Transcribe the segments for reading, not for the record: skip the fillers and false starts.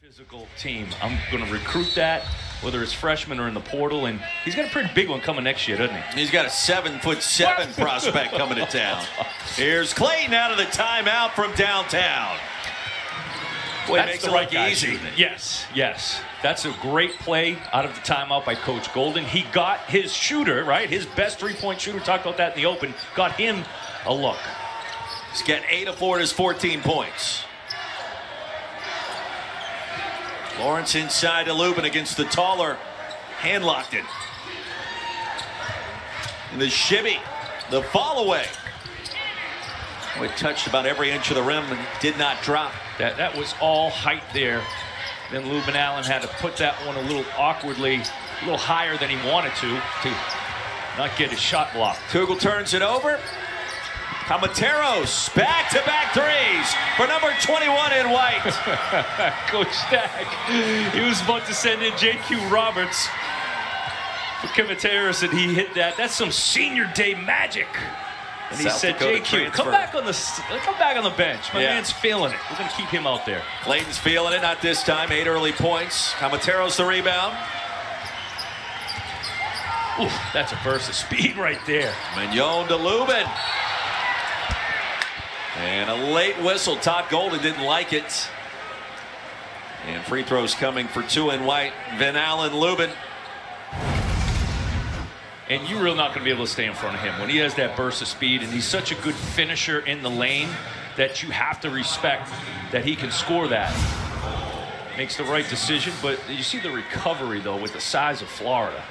Physical team. I'm going to recruit that, whether it's freshmen or in the portal, and he's got a pretty big one coming next year, doesn't he? He's got a 7'7" prospect coming to town. Here's Clayton out of the timeout from downtown. Boy, That's makes the it right look guy easy. shooting it. Yes, yes. That's a great play out of the timeout by Coach Golden. He got his shooter, right? His best three-point shooter, talked about that in the open, got him a look. He's getting 8 of Florida's 14 points. Lawrence inside to Lubin against the taller hand-locked. And the shimmy, the fall away. Oh, it touched about every inch of the rim and did not drop. That was all height there. Then Lubin Allen had to put that one a little awkwardly, a little higher than he wanted to not get his shot blocked. Kugel turns it over. Camateros, back-to-back threes for number 21 in white. Coach Stack, he was about to send in J.Q. Roberts for Camateros, and he hit that. That's some senior day magic. And he South said, Dakota J.Q., transfer. come back on the bench. My man's feeling it. We're going to keep him out there. Clayton's feeling it, not this time. 8 early points. Camateros the rebound. Oof, that's a burst of speed right there. Mignon to Lubin. And a late whistle. Todd Golden didn't like it. And free throws coming for 2 in white. Van Allen, Lubin. And you're really not going to be able to stay in front of him when he has that burst of speed, and he's such a good finisher in the lane that you have to respect that he can score that. Makes the right decision, but you see the recovery, though, with the size of Florida.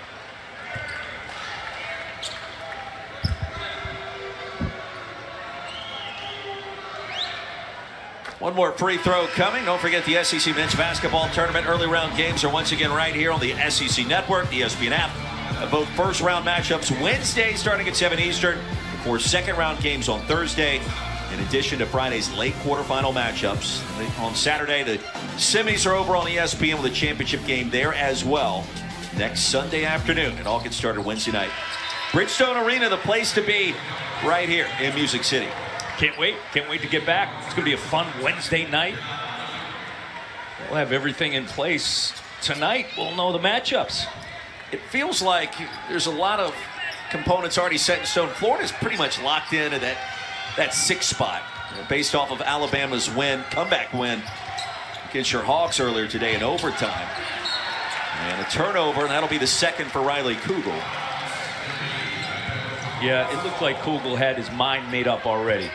One more free throw coming. Don't forget the SEC Men's Basketball Tournament early round games are once again right here on the SEC Network, the ESPN app. Both first round matchups Wednesday starting at 7 Eastern before second round games on Thursday. In addition to Friday's late quarterfinal matchups. On Saturday, the semis are over on ESPN with a championship game there as well. Next Sunday afternoon. It all gets started Wednesday night. Bridgestone Arena, the place to be right here in Music City. Can't wait to get back. It's going to be a fun Wednesday night. We'll have everything in place. Tonight, we'll know the matchups. It feels like there's a lot of components already set in stone. Florida's pretty much locked into that 6th spot based off of Alabama's comeback win against your Hawks earlier today in overtime. And a turnover, and that'll be the second for Riley Kugel. Yeah, it looked like Kugel had his mind made up already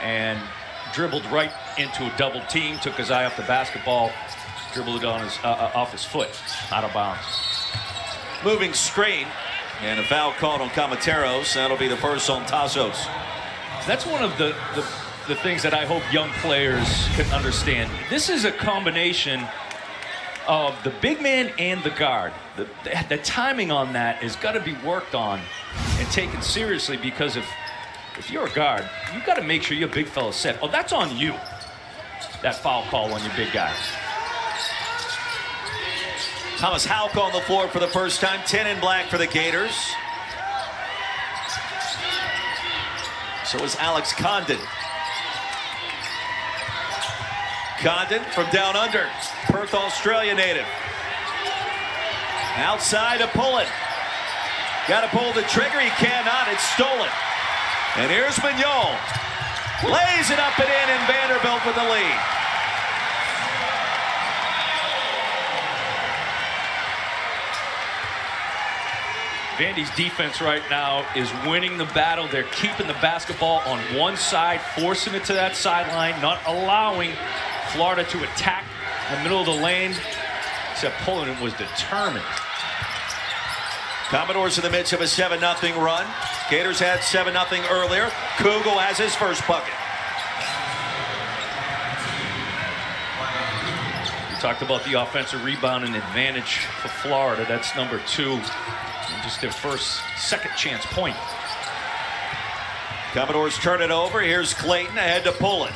and dribbled right into a double team, took his eye off the basketball, dribbled it on off his foot, out of bounds. Moving screen, and a foul called on Camateros. That'll be the first on Tazos. That's one of the things that I hope young players can understand. This is a combination of the big man and the guard. The timing on that has got to be worked on and taken seriously, because if you're a guard, you've got to make sure your big fella's set. Oh, that's on you, that foul call on your big guy. Thomas Houck on the floor for the first time. 10 in black for the Gators. So is Alex Condon. Condon from down under. Perth, Australia native. Outside to pull it. Got to pull the trigger. He cannot. It's stolen. And here's Mignon. Lays it up and in, and Vanderbilt with the lead. Vandy's defense right now is winning the battle. They're keeping the basketball on one side, forcing it to that sideline, not allowing Florida to attack the middle of the lane, except Poland was determined. Commodores in the midst of a 7-0 run. Gators had 7-0 earlier. Kugel has his first bucket. We talked about the offensive rebounding advantage for Florida. That's number 2. Just their second chance point. Commodores turn it over. Here's Clayton ahead to Pullen.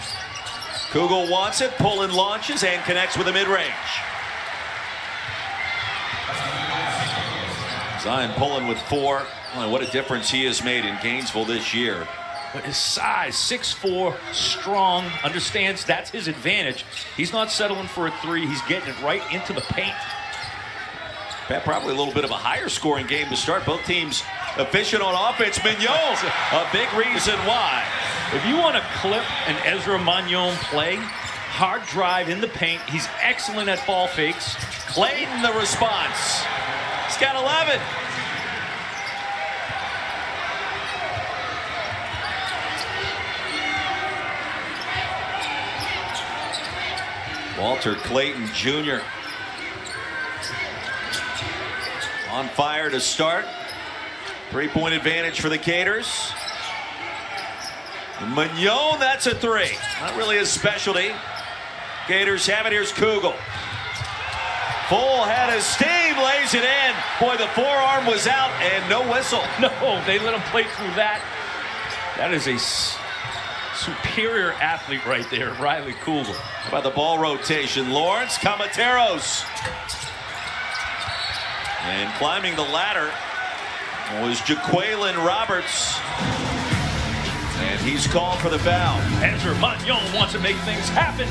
Kugel wants it. Pullen launches and connects with a mid-range. Zion Pullen with 4. Well, what a difference he has made in Gainesville this year. But his size, 6'4", strong, understands that's his advantage. He's not settling for a three. He's getting it right into the paint. Pat, probably a little bit of a higher scoring game to start. Both teams efficient on offense. Mignon, a big reason why. If you want to clip an Ezra Mignon play, hard drive in the paint. He's excellent at ball fakes. Clayton, the response. He's got 11. Walter Clayton Jr. on fire to start. 3-point advantage for the Gators. Mignon, that's a three. Not really his specialty. Gators have it. Here's Kugel. Full head of steam, lays it in. Boy, the forearm was out and no whistle. No, they let him play through that. That is a superior athlete right there, Riley Kugel. How about the ball rotation? Lawrence, Camateros. And climbing the ladder was Jaquelin Roberts. And he's called for the foul. Ezra Mignon wants to make things happen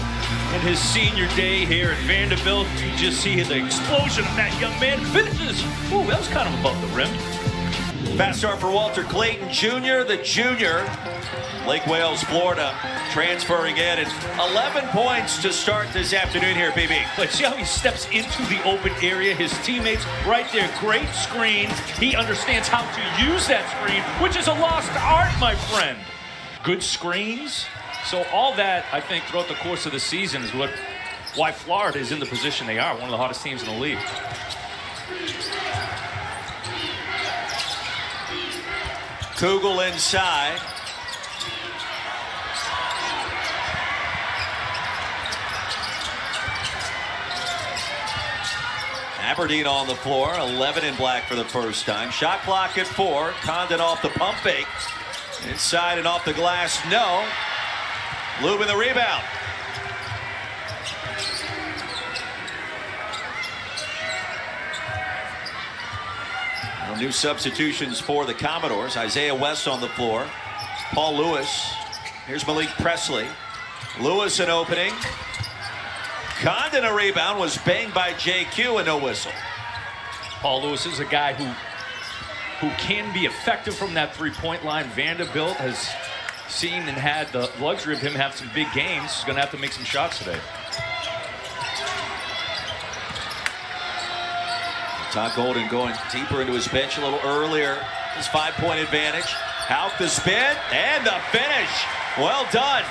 in his senior day here at Vanderbilt. You just see the explosion of that young man. Finishes. Ooh, that was kind of above the rim. Fast start for Walter Clayton Jr., the junior. Lake Wales, Florida, transferring in. It's 11 points to start this afternoon here, BB. But see how he steps into the open area? His teammates right there, great screen. He understands how to use that screen, which is a lost art, my friend. Good screens. So all that, I think, throughout the course of the season is why Florida is in the position they are, one of the hottest teams in the league. Kugel inside. Aberdeen on the floor, 11 in black for the first time. Shot clock at 4. Condon off the pump fake. Inside and off the glass, no. Lubin the rebound. Well, new substitutions for the Commodores. Isaiah West on the floor. Paul Lewis. Here's Malik Presley. Lewis an opening. Condon a rebound, was banged by JQ and no whistle. Paul Lewis is a guy who can be effective from that three-point line. Vanderbilt has seen and had the luxury of him have some big games. He's going to have to make some shots today. Todd Golden going deeper into his bench a little earlier. His 5-point advantage. Houck the spin and the finish. Well done.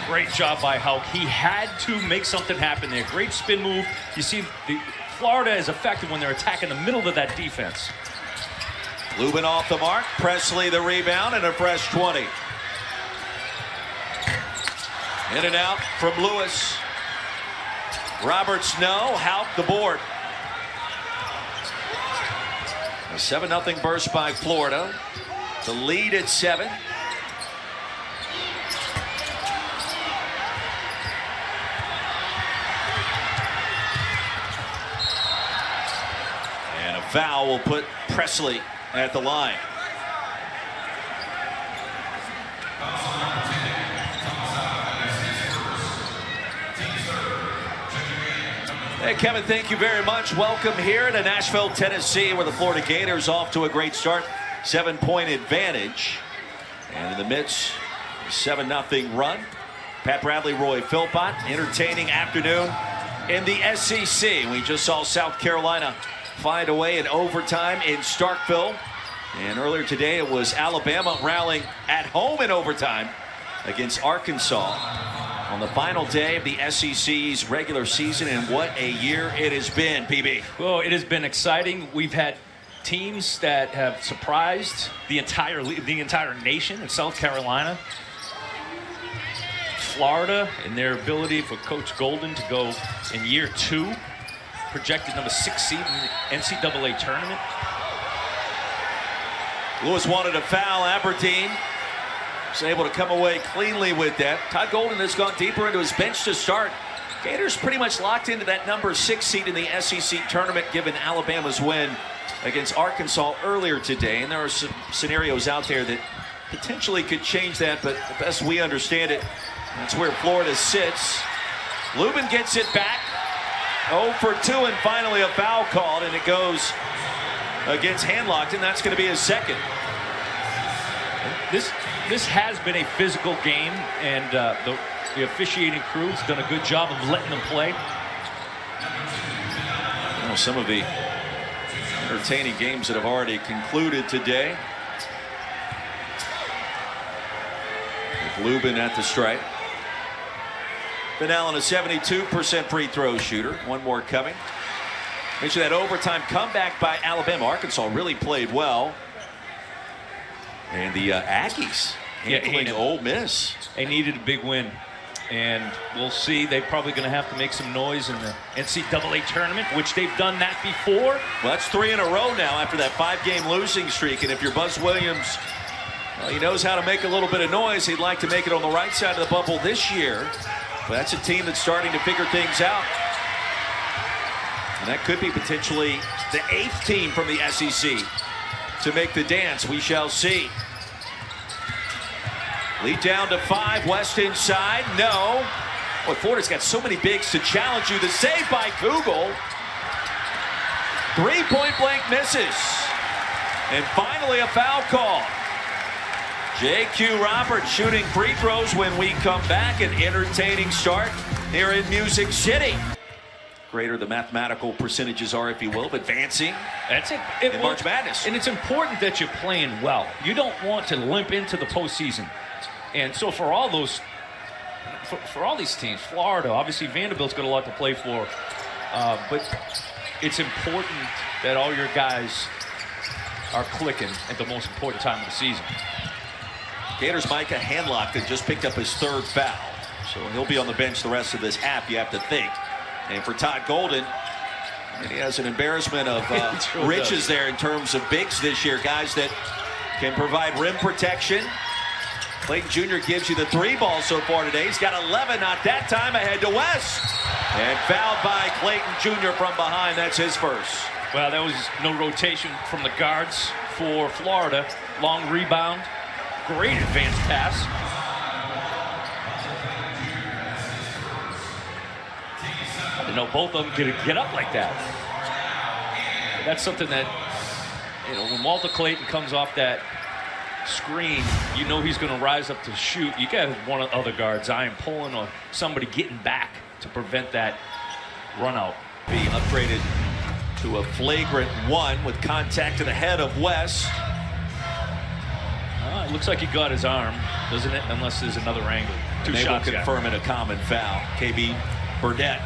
Great job by Houck. He had to make something happen there. Great spin move. You see, Florida is effective when they're attacking the middle of that defense. Lubin off the mark. Presley the rebound and a fresh 20. In and out from Lewis. Roberts no. Houck the board. A 7-0 burst by Florida. The lead at 7. And a foul will put Presley at the line. Hey, Kevin, thank you very much. Welcome here to Nashville, Tennessee, where the Florida Gators off to a great start. 7-point advantage. And in the midst, 7-0 run. Pat Bradley, Roy Philpott, entertaining afternoon in the SEC. We just saw South Carolina find a way in overtime in Starkville. And earlier today, it was Alabama rallying at home in overtime against Arkansas on the final day of the SEC's regular season, and what a year it has been, PB. Well, it has been exciting. We've had teams that have surprised the entire nation in South Carolina. Florida and their ability for Coach Golden to go in year 2, projected number 6 seed in the NCAA tournament. Lewis wanted a foul. Aberdeen was able to come away cleanly with that. Todd Golden has gone deeper into his bench to start. Gators pretty much locked into that number 6 seed in the SEC tournament, given Alabama's win against Arkansas earlier today. And there are some scenarios out there that potentially could change that, but the best we understand it, that's where Florida sits. Lubin gets it back. 0 for 2, and finally a foul called, and it goes against Handlocked, and that's going to be his second. This has been a physical game, and the officiating crew has done a good job of letting them play. Well, some of the entertaining games that have already concluded today. With Lubin at the stripe. Van Allen, a 72% free throw shooter. One more coming. Mention that overtime comeback by Alabama. Arkansas really played well. And the Aggies handling Ole Miss. They needed a big win. And we'll see. They're probably going to have to make some noise in the NCAA tournament, which they've done that before. Well, that's 3 in a row now after that 5-game losing streak. And if you're Buzz Williams, well, he knows how to make a little bit of noise. He'd like to make it on the right side of the bubble this year. But that's a team that's starting to figure things out. And that could be potentially the 8th team from the SEC to make the dance. We shall see. Lead down to 5. West inside. No. Boy, Florida's got so many bigs to challenge you. The save by Kugel. 3-point blank misses. And finally a foul call. J.Q. Roberts shooting free throws when we come back. An entertaining start here in Music City. Greater the mathematical percentages are, if you will, of advancing. That's it. In March Madness. And it's important that you're playing well. You don't want to limp into the postseason. And so for all those, for all these teams, Florida, obviously Vanderbilt's got a lot to play for. But it's important that all your guys are clicking at the most important time of the season. Gators Micah Handlock that just picked up his 3rd foul. So he'll be on the bench the rest of this half, you have to think. And for Todd Golden, and he has an embarrassment of riches there in terms of bigs this year. Guys that can provide rim protection. Clayton Jr. gives you the 3 ball so far today. He's got 11, not that time. Ahead to West. And fouled by Clayton Jr. from behind. That's his first. Well, there was no rotation from the guards for Florida. Long rebound. Great advanced pass. You know, both of them can get up like that. That's something that, you know, when Walter Clayton comes off that screen, you know he's going to rise up to shoot. You got one of the other guards, Zion pulling or somebody getting back to prevent that run out. Be upgraded to a flagrant 1 with contact to the head of West. It looks like he got his arm, doesn't it? Unless there's another angle. 2 They shots. Will confirm it a common foul. KB Burdett.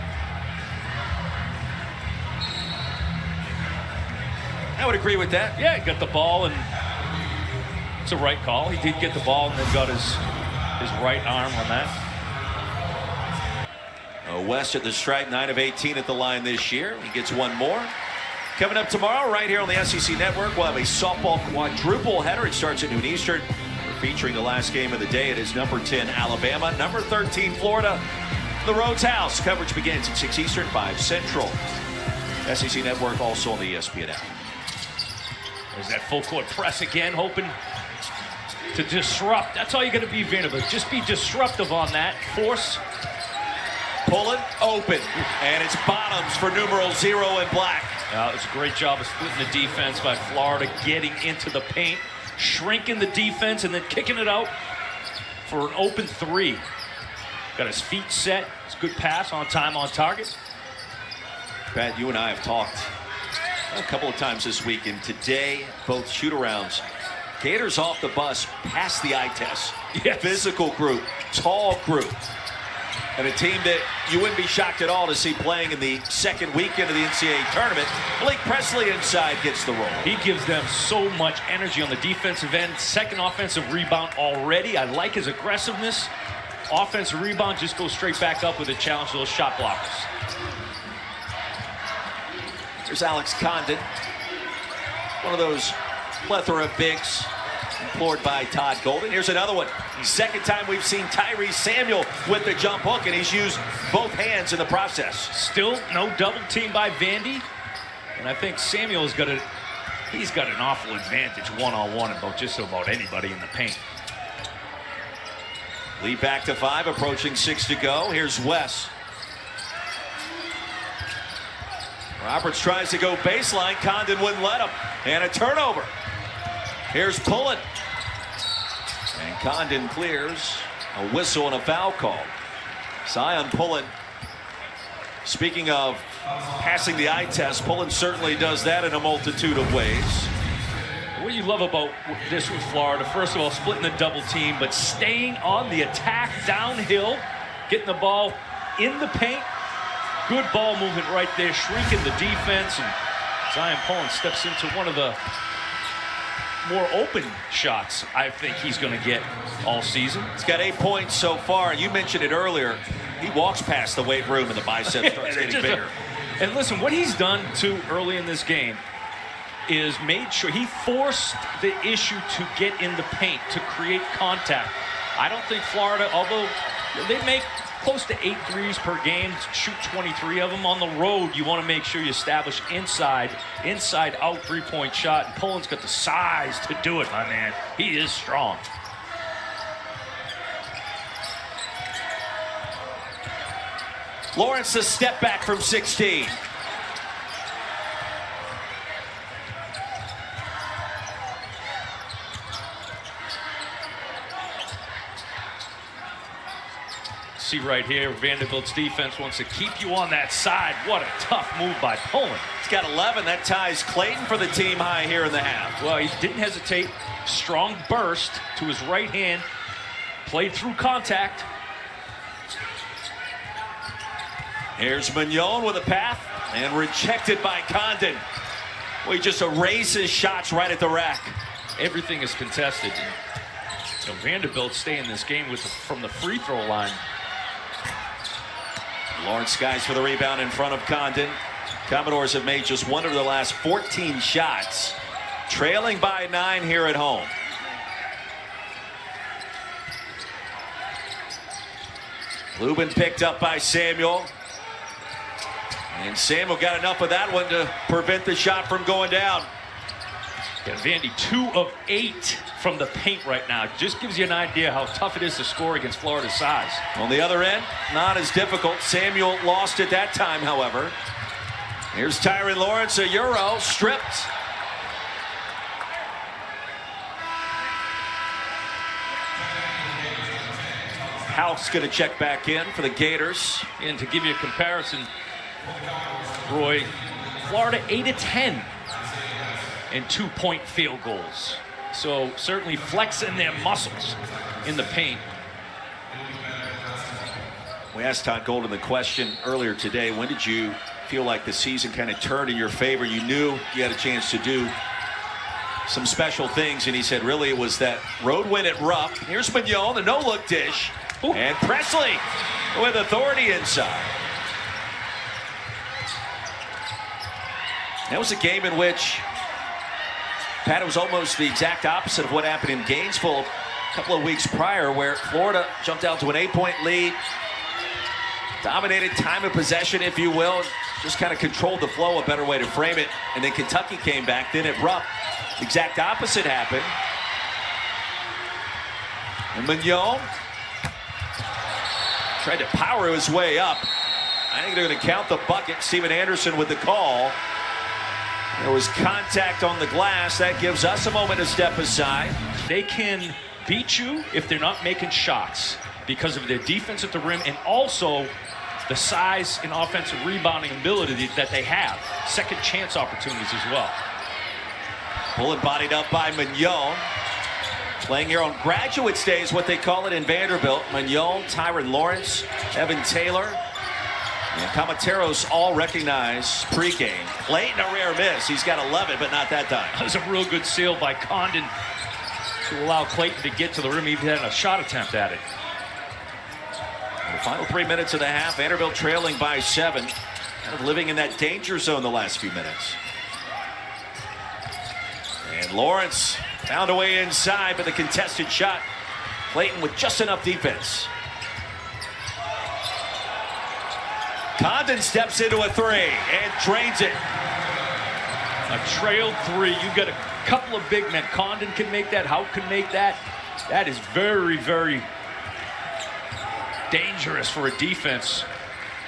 I would agree with that. Yeah, he got the ball, and it's a right call. He did get the ball and then got his right arm on that. West at the stripe, 9 of 18 at the line this year. He gets 1 more. Coming up tomorrow, right here on the SEC Network, we'll have a softball quadruple header. It starts at noon Eastern. We're featuring the last game of the day. It is number 10, Alabama. Number 13, Florida. The Rhodes House. Coverage begins at 6 Eastern, 5 Central. SEC Network also on the ESPN app. There's that full court press again, hoping to disrupt. That's all you got to be, Vanderbilt. Just be disruptive on that. Force. Pulling, open. And it's bottoms for numeral 0 in black. It's a great job of splitting the defense by Florida, getting into the paint, shrinking the defense, and then kicking it out for an open 3. Got his feet set. It's a good pass, on time, on target. Pat, you and I have talked a couple of times this week, and today, both shoot-arounds. Gators off the bus, past the eye test. Yes. Physical group, tall group. And a team that you wouldn't be shocked at all to see playing in the second weekend of the NCAA tournament. Blake Presley inside gets the roll. He gives them so much energy on the defensive end. Second offensive rebound already. I like his aggressiveness. Offensive rebound, just goes straight back up with a challenge to those shot blockers. There's Alex Condon. One of those plethora of bigs implored by Todd Golden. Here's another one. Second time we've seen Tyrese Samuel with the jump hook, and he's used both hands in the process. Still no double team by Vandy. And I think Samuel's got he's got an awful advantage one-on-one about just about anybody in the paint. Lead back to 5, approaching 6 to go. Here's Wes. Roberts tries to go baseline. Condon wouldn't let him. And a turnover. Here's Pullen. And Condon clears. A whistle and a foul call. Zion Pullen. Speaking of passing the eye test, Pullen certainly does that in a multitude of ways. What you love about this with Florida, first of all, splitting the double team, but staying on the attack downhill, getting the ball in the paint. Good ball movement right there, shrinking the defense, and Zion Pullen steps into one of the more open shots I think he's going to get all season. He's got 8 points so far, and you mentioned it earlier. He walks past the weight room and the bicep starts getting bigger. And listen, what he's done too early in this game is made sure he forced the issue to get in the paint, to create contact. I don't think Florida, although they make close to 8 threes per game, shoot 23 of them on the road, you want to make sure you establish inside out three-point shot. And Pullen's got the size to do it, my man. He is strong. Lawrence a step back from 16. See right here, Vanderbilt's defense wants to keep you on that side. What a tough move by Pullen. He's got 11. That ties Clayton for the team high here in the half. Well, he didn't hesitate. Strong burst to his right hand. Played through contact. Here's Mignon with a path and rejected by Condon. Well, he just erases shots right at the rack. Everything is contested. So Vanderbilt stay in this game from the free throw line. Lawrence skies for the rebound in front of Condon. Commodores have made just one of their last 14 shots, trailing by 9 here at home. Lubin picked up by Samuel. And Samuel got enough of that one to prevent the shot from going down. Yeah, Vandy 2 of 8 from the paint right now. Just gives you an idea how tough it is to score against Florida's size. On the other end, not as difficult. Samuel lost at that time, however. Here's Tyron Lawrence, a Euro, stripped. House going to check back in for the Gators. And to give you a comparison, Roy, Florida 8 of 10 in 2-point field goals. So certainly flexing their muscles in the paint. We asked Todd Golden the question earlier today, when did you feel like the season kind of turned in your favor? You knew you had a chance to do some special things, and he said really it was that road win at Rupp. Here's Mignon, the no-look dish. Ooh. And Presley with authority inside. That was a game in which, Pat, it was almost the exact opposite of what happened in Gainesville a couple of weeks prior, where Florida jumped out to an 8-point lead, dominated time of possession, if you will, just kind of controlled the flow, a better way to frame it. And then Kentucky came back. Then at Rupp, the exact opposite happened. And Mignon tried to power his way up. I think they're going to count the bucket. Steven Anderson with the call. There was contact on the glass. That gives us a moment to step aside. They can beat you if they're not making shots because of their defense at the rim and also the size and offensive rebounding ability that they have. Second chance opportunities as well. Bullet bodied up by Mignon. Playing here on Graduates Day is what they call it in Vanderbilt. Mignon, Tyron Lawrence, Evan Taylor, and Camateros all recognized pregame. Clayton, a rare miss. He's got 11, but not that time. That was a real good seal by Condon to allow Clayton to get to the rim. He had a shot attempt at it. The final 3 minutes of the half, Vanderbilt trailing by 7. Kind of living in that danger zone the last few minutes. And Lawrence Found a way inside, but the contested shot. Clayton with just enough defense. Condon steps into a three and drains it. A trailed three. You got a couple of big men. Condon can make that. Houck can make that. That is very, very dangerous for a defense.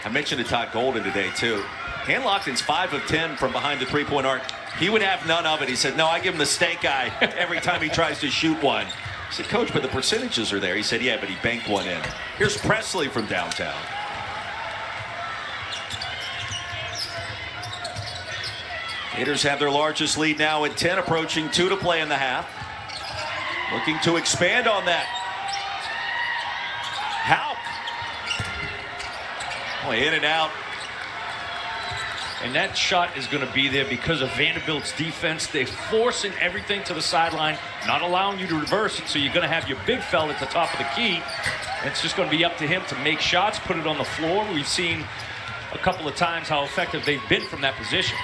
I mentioned to Todd Golden today, too. Hanlockton's 5 of 10 from behind the three-point arc. He would have none of it. He said, no, I give him the stank eye every time he tries to shoot one. I said, Coach, but the percentages are there. He said, yeah, but he banked one in. Here's Presley from downtown. Gators have their largest lead now at 10, approaching 2 to play in the half. Looking to expand on that. Houck. Boy, in and out. And that shot is going to be there because of Vanderbilt's defense. They're forcing everything to the sideline, not allowing you to reverse it. So you're going to have your big fella at the top of the key. It's just going to be up to him to make shots, put it on the floor. We've seen a couple of times how effective they've been from that position.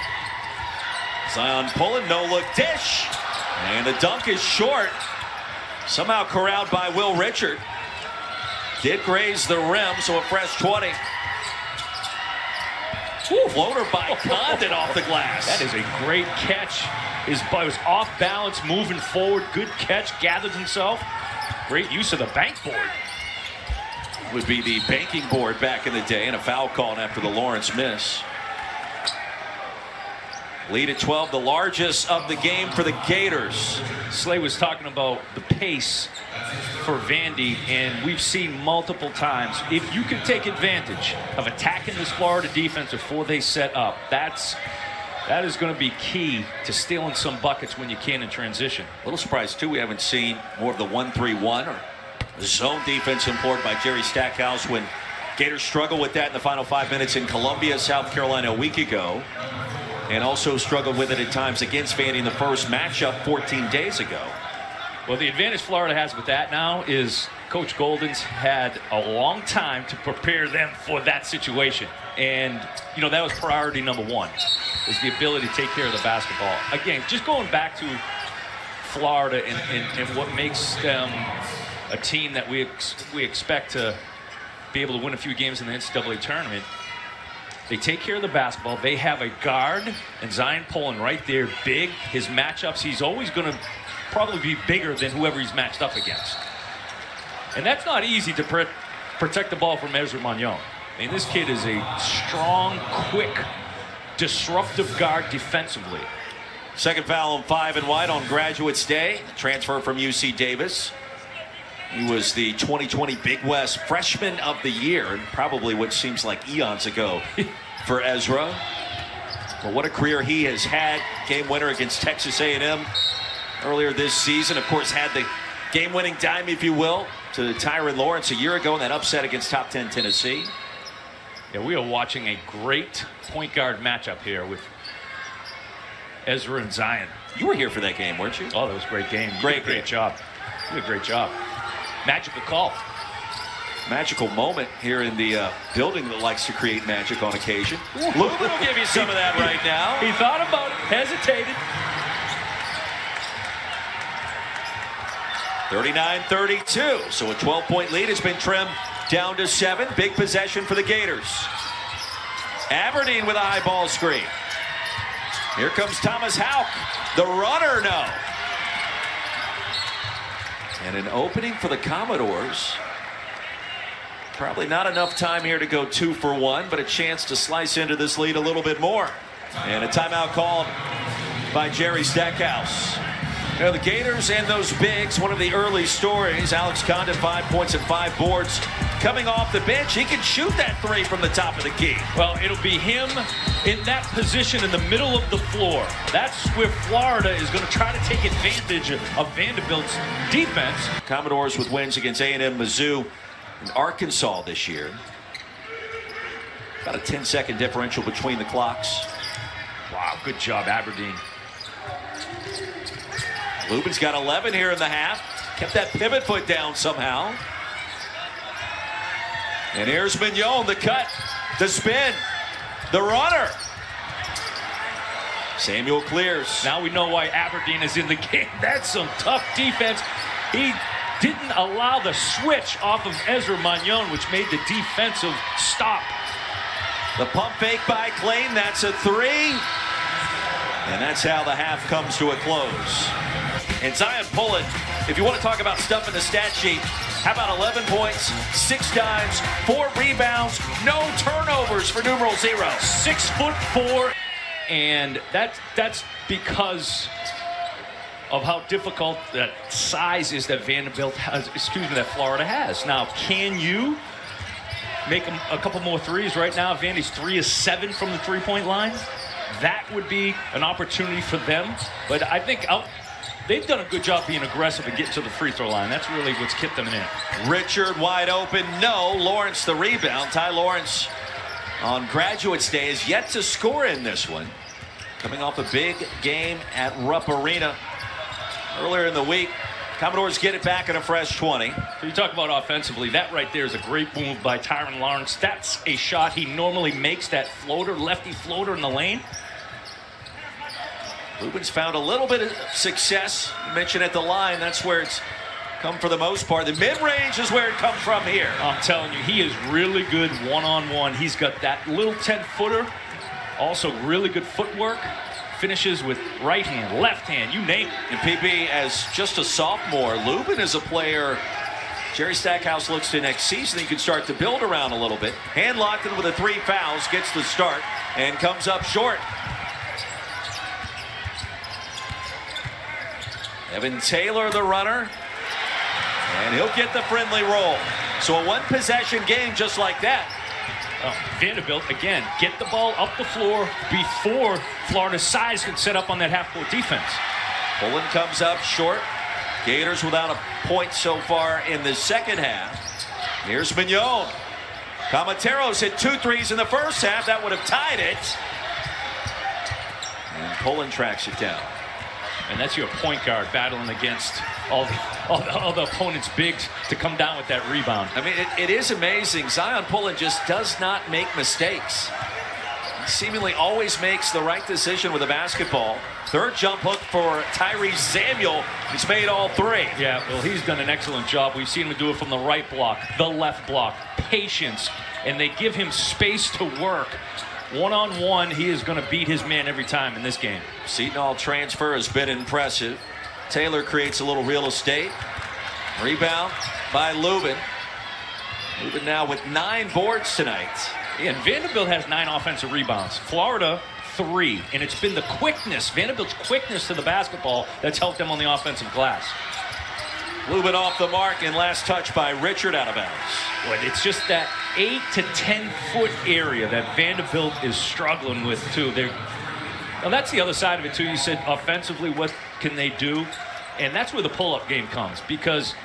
Zion pulling, no-look dish. And the dunk is short. Somehow corralled by Will Richard. Did graze the rim, so a fresh 20. Ooh, floater by Condon off the glass. That is a great catch. His ball was off balance, moving forward. Good catch, gathered himself. Great use of the bank board. Would be the banking board back in the day, and a foul called after the Lawrence miss. Lead at 12, the largest of the game for the Gators. Slay was talking about the pace for Vandy, and we've seen multiple times. If you can take advantage of attacking this Florida defense before they set up, that is going to be key to stealing some buckets when you can in transition. A little surprised, too, we haven't seen more of the 1-3-1 or zone defense employed by Jerry Stackhouse when Gators struggled with that in the final 5 minutes in Columbia, South Carolina a week ago. And also struggled with it at times against Vandy in the first matchup 14 days ago. Well, the advantage Florida has with that now is Coach Golden's had a long time to prepare them for that situation. And, you know, that was priority number one, is the ability to take care of the basketball. Again, just going back to Florida and what makes them a team that we expect to be able to win a few games in the NCAA tournament. They take care of the basketball. They have a guard, and Zion Poland right there, big. His matchups, he's always going to probably be bigger than whoever he's matched up against. And that's not easy to protect the ball from Ezra Magnon. I mean, this kid is a strong, quick, disruptive guard defensively. Second foul on 5 and White on Graduates Day. Transfer from UC Davis. He was the 2020 Big West Freshman of the Year, and probably what seems like eons ago for Ezra. Well, what a career he has had. Game winner against Texas A&M earlier this season. Of course, had the game-winning dime, if you will, to Tyron Lawrence a year ago in that upset against top 10 Tennessee. Yeah, we are watching a great point guard matchup here with Ezra and Zion. You were here for that game, weren't you? Oh, that was a great game. Great job. You did a great job. Magical call. Magical moment here in the building that likes to create magic on occasion. Lubin will give you some of that right now. He thought about it, hesitated. 39-32. So a 12-point lead has been trimmed down to 7. Big possession for the Gators. Aberdeen with a high ball screen. Here comes Thomas Houck. The runner, no. And an opening for the Commodores. Probably not enough time here to go 2 for 1, but a chance to slice into this lead a little bit more. And a timeout called by Jerry Stackhouse. You know, the Gators and those bigs, one of the early stories. Alex Condon, 5 points and 5 boards. Coming off the bench, he can shoot that 3 from the top of the key. Well, it'll be him in that position in the middle of the floor. That's where Florida is going to try to take advantage of Vanderbilt's defense. Commodores with wins against A&M, Mizzou, and Arkansas this year. About a 10-second differential between the clocks. Wow, good job, Aberdeen. Lubin's got 11 here in the half. Kept that pivot foot down somehow. And here's Mignon, the cut, the spin, the runner. Samuel clears. Now we know why Aberdeen is in the game. That's some tough defense. He didn't allow the switch off of Ezra Magnon, which made the defensive stop. The pump fake by Clayton, that's a 3. And that's how the half comes to a close. And Zion Pullen, if you want to talk about stuff in the stat sheet, how about 11 points, 6 dimes, 4 rebounds, no turnovers for numeral 0. 6'4", and that's because of how difficult that size is that Vanderbilt has, that Florida has. Now, can you make a couple more threes right now? Vandy's 3 is 7 from the three-point line. That would be an opportunity for them. But I think they've done a good job being aggressive and getting to the free throw line. That's really what's kept them in. Richard wide open, no. Lawrence the rebound. Ty Lawrence on Graduates Day is yet to score in this one. Coming off a big game at Rupp Arena earlier in the week. Commodores get it back in a fresh 20. So you talk about offensively, that right there is a great move by Tyron Lawrence. That's a shot he normally makes, that floater, lefty floater in the lane. Lubin's found a little bit of success. You mentioned at the line, that's where it's come for the most part. The mid-range is where it comes from here. I'm telling you, he is really good one-on-one. He's got that little 10-footer, also really good footwork. Finishes with right hand, left hand, you name it. And PB, as just a sophomore, Lubin is a player Jerry Stackhouse looks to next season. He can start to build around a little bit. Hand locked in with the 3 fouls, gets the start, and comes up short. Evan Taylor, the runner, and he'll get the friendly roll. So a one-possession game just like that. Vanderbilt, again, get the ball up the floor before Florida's size can set up on that half-court defense. Pullen comes up short. Gators without a point so far in the second half. Here's Mignon. Camateros hit 2 threes in the first half. That would have tied it. And Pullen tracks it down. And that's your point guard battling against all the opponent's bigs to come down with that rebound. I mean, it is amazing. Zion Pullen just does not make mistakes. He seemingly always makes the right decision with a basketball. Third jump hook for Tyrese Samuel. He's made all 3. Yeah, well, he's done an excellent job. We've seen him do it from the right block, the left block, patience, and they give him space to work. One-on-one, he is going to beat his man every time in this game. Seton transfer has been impressive. Taylor creates a little real estate. Rebound by Lubin. Lubin now with 9 boards tonight. Yeah, and Vanderbilt has 9 offensive rebounds. Florida, 3. And it's been the quickness, Vanderbilt's quickness to the basketball that's helped them on the offensive glass. Lubin off the mark, and last touch by Richard out of bounds. But it's just that 8 to 10 foot area that Vanderbilt is struggling with too. Now that's the other side of it too. You said offensively, what can they do? And that's where the pull-up game comes, because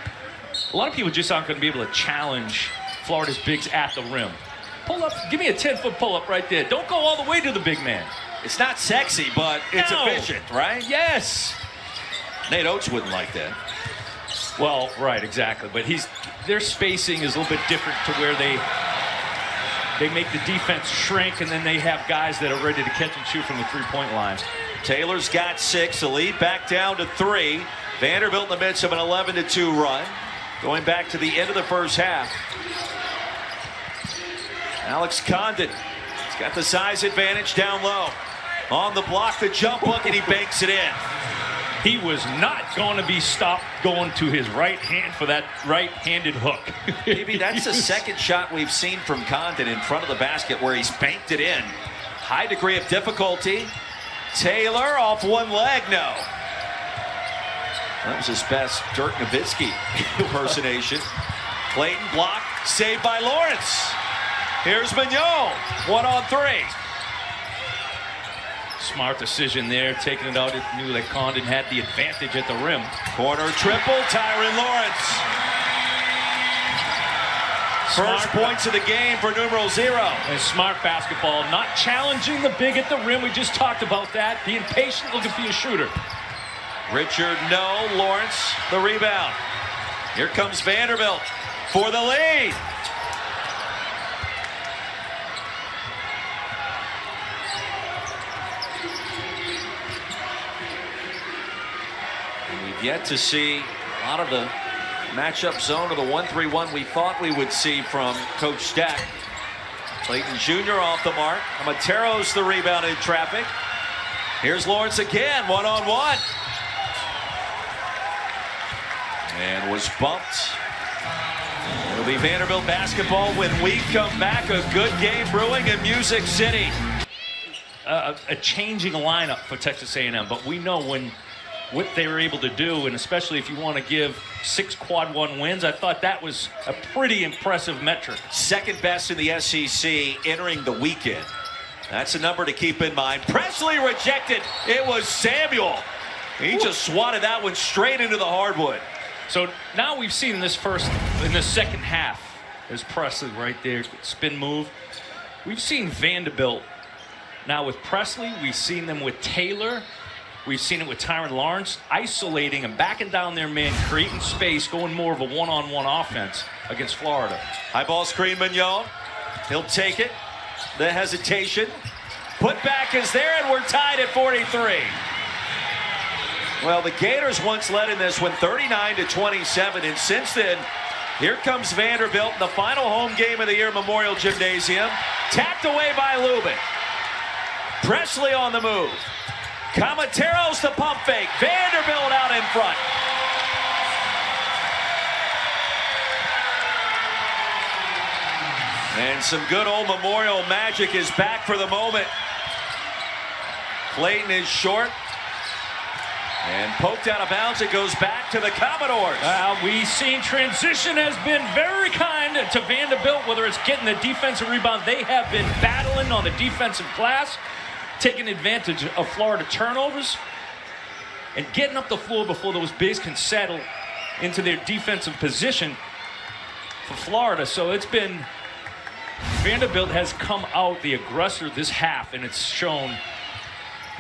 a lot of people just aren't going to be able to challenge Florida's bigs at the rim. Pull up, give me a 10-foot pull-up right there. Don't go all the way to the big man. It's not sexy, but it's efficient, right? Yes. Nate Oates wouldn't like that. Well, right, exactly. But their spacing is a little bit different to where they make the defense shrink, and then they have guys that are ready to catch and shoot from the three-point line. Taylor's got 6. The lead back down to 3. Vanderbilt in the midst of an 11-2 run. Going back to the end of the first half. Alex Condon. He's got the size advantage down low. On the block, the jump hook, and he banks it in. He was not going to be stopped going to his right hand for that right-handed hook. Maybe that's the second shot we've seen from Condon in front of the basket where he's banked it in. High degree of difficulty. Taylor off one leg, no. That was his best Dirk Nowitzki impersonation. Clayton block, saved by Lawrence. Here's Mignon, 1-on-3. Smart decision there, taking it out. It knew that Condon had the advantage at the rim. Corner triple, Tyron Lawrence. First points of the game for numeral 0. And smart basketball, not challenging the big at the rim. We just talked about that. Being patient, looking for your shooter. Richard, no. Lawrence, the rebound. Here comes Vanderbilt for the lead. yet to see a lot of the matchup zone of the 1-3-1 we thought we would see from Coach Stack. Clayton Jr. off the mark. Amatero's the rebound in traffic. Here's Lawrence again, one-on-one. And was bumped. It'll be Vanderbilt basketball when we come back. A good game brewing in Music City. A changing lineup for Texas A&M, but we know what they were able to do, and especially if you want to give 6 quad 1 wins, I thought that was a pretty impressive metric. Second best in the SEC entering the weekend. That's a number to keep in mind. Presley rejected. It was Samuel. He just swatted that one straight into the hardwood. So now we've seen in this second half, there's Presley right there, spin move. We've seen Vanderbilt now with Presley. We've seen them with Taylor. We've seen it with Tyron Lawrence, isolating and backing down their man, creating space, going more of a one-on-one offense against Florida. High ball screen, Mignon. He'll take it. The hesitation. Put back is there, and we're tied at 43. Well, the Gators once led in this one 39-27, and since then, here comes Vanderbilt in the final home game of the year, Memorial Gymnasium. Tapped away by Lubin. Presley on the move. Camatero's the pump fake. Vanderbilt out in front. And some good old Memorial magic is back for the moment. Clayton is short. And poked out of bounds. It goes back to the Commodores. We've seen transition has been very kind to Vanderbilt, whether it's getting the defensive rebound. They have been battling on the defensive glass, taking advantage of Florida turnovers, and getting up the floor before those bigs can settle into their defensive position for Florida. So it's been, Vanderbilt has come out the aggressor this half, and it's shown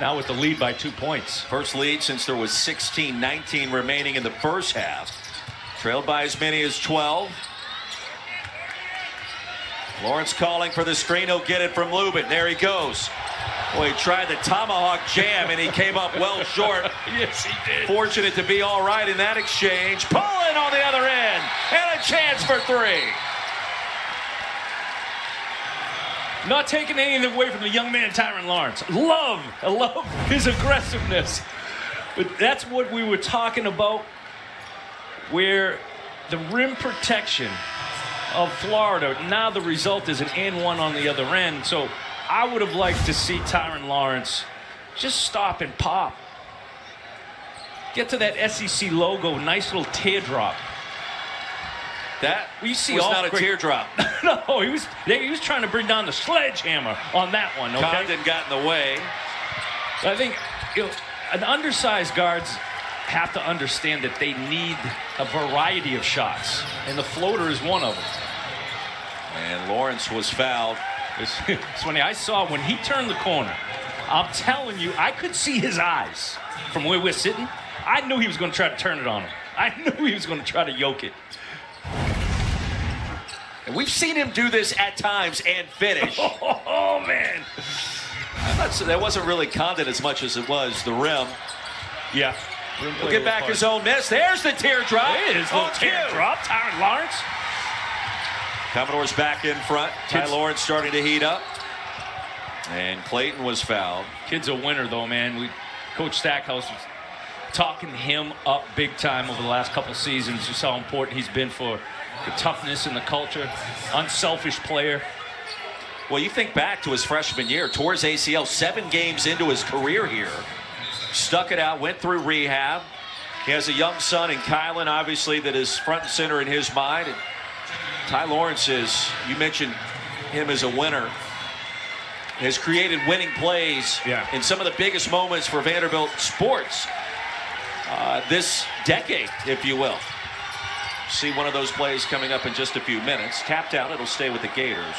now with the lead by 2 points. First lead since there was 16-19 remaining in the first half. Trailed by as many as 12. Lawrence calling for the screen. He'll get it from Lubin. There he goes. Boy, he tried the tomahawk jam, and he came up well short. Yes, he did. Fortunate to be all right in that exchange. Pulling on the other end. And a chance for 3. Not taking anything away from the young man, Tyron Lawrence. I love his aggressiveness. But that's what we were talking about, where the rim protection of Florida, now the result is an and-one on the other end. So I would have liked to see Tyron Lawrence just stop and pop. Get to that SEC logo, nice little teardrop. That we see was all not a teardrop. No, he was trying to bring down the sledgehammer on that one. Okay? Condon got in the way. I think an undersized guards have to understand that they need a variety of shots, and the floater is one of them. And Lawrence was fouled. It's funny. I saw when he turned the corner. I'm telling you, I could see his eyes from where we're sitting. I knew he was going to try to turn it on him. I knew he was going to try to yoke it. And we've seen him do this at times and finish. Oh man. That wasn't really Condon as much as it was the rim. Yeah. He'll get back his own miss. There's the teardrop. It is a little teardrop. Tyron Lawrence. Commodores back in front. Ty Lawrence starting to heat up. And Clayton was fouled. Kid's a winner, though, man. Coach Stackhouse was talking him up big time over the last couple seasons. Just how important he's been for the toughness and the culture. Unselfish player. Well, you think back to his freshman year, tore his ACL 7 games into his career here. Stuck it out, went through rehab. He has a young son in Kylan, obviously, that is front and center in his mind. And Ty Lawrence is, you mentioned him as a winner, has created winning plays in some of the biggest moments for Vanderbilt sports this decade, if you will. See one of those plays coming up in just a few minutes. Tapped out, it'll stay with the Gators.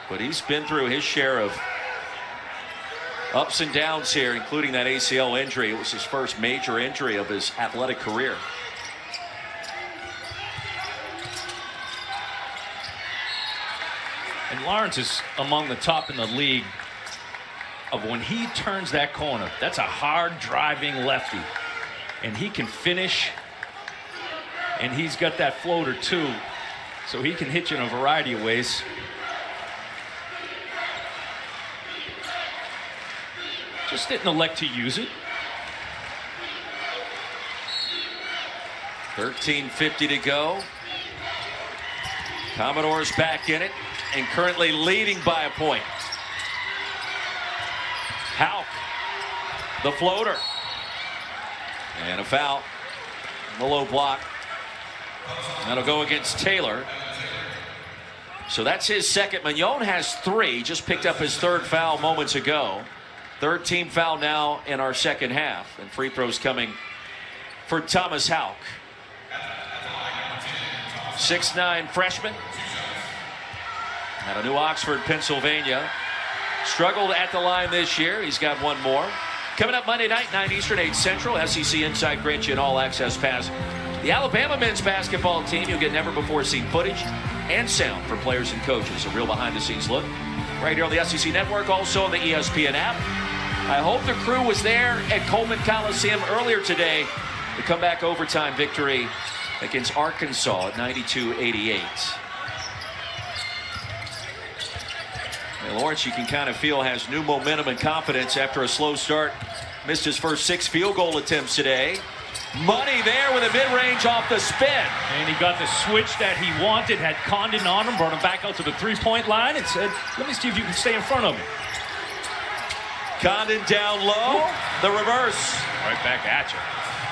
But he's been through his share of ups and downs here, including that ACL injury. It was his first major injury of his athletic career. And Lawrence is among the top in the league of when he turns that corner. That's a hard driving lefty. And he can finish. And he's got that floater too. So he can hit you in a variety of ways. Just didn't elect to use it. 13:50 to go. Commodores back in it and currently leading by a point. Houck, the floater. And a foul. The low block. That'll go against Taylor. So that's his second. Mignon has 3. Just picked up his 3rd foul moments ago. 3rd team foul now in our second half. And free throws coming for Thomas Houck. 6'9" freshman. Out of New Oxford, Pennsylvania. Struggled at the line this year. He's got 1 more. Coming up Monday night, 9 Eastern, 8 Central. SEC Insight grants you an all-access pass. The Alabama men's basketball team. You'll get never-before-seen footage and sound from players and coaches. A real behind-the-scenes look right here on the SEC Network, also on the ESPN app. I hope the crew was there at Coleman Coliseum earlier today. The comeback overtime victory against Arkansas at 92-88. Lawrence, you can kind of feel, has new momentum and confidence after a slow start. Missed his first 6 field goal attempts today. Money there with a mid-range off the spin. And he got the switch that he wanted, had Condon on him, brought him back out to the 3-point line and said, let me see if you can stay in front of me. Condon down low, the reverse. Right back at you.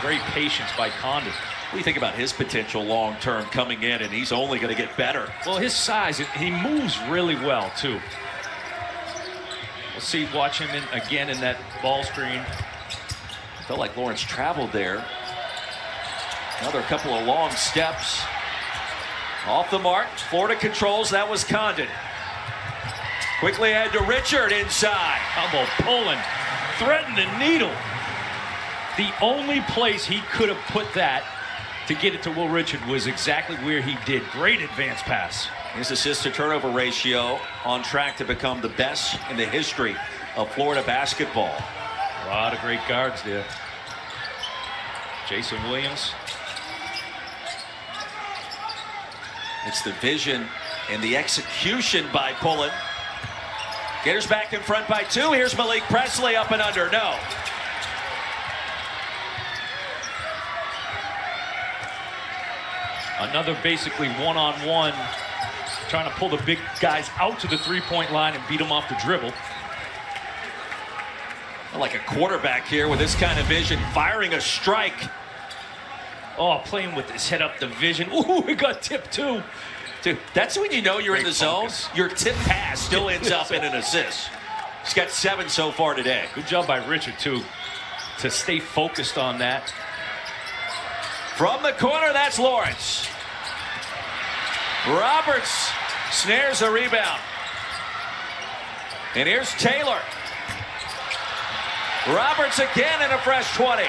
Great patience by Condon. What do you think about his potential long-term coming in, and he's only going to get better? Well, his size, he moves really well, too. We'll see, watch him again in that ball screen. Felt like Lawrence traveled there. Another couple of long steps. Off the mark, Florida controls, that was Condon. Quickly ahead to Richard inside. Elbow pulling, threatened the needle. The only place he could have put that to get it to Will Richard was exactly where he did. Great advance pass. His assist to turnover ratio on track to become the best in the history of Florida basketball. A lot of great guards there. Jason Williams. It's the vision and the execution by Pullen. Gators back in front by 2. Here's Malik Presley up and under. No. Another basically one-on-one, trying to pull the big guys out to the 3-point line and beat them off the dribble. Like a quarterback here with this kind of vision, firing a strike. Oh, playing with his head up the vision. Ooh, it got tipped too. Dude, that's when you know you're Great in the focus. zone. Your tip pass still ends up in an assist. He's got 7 so far today. Good job by Richard too, to stay focused on that. From the corner, that's Lawrence. Roberts snares a rebound. And here's Taylor. Roberts again in a fresh 20.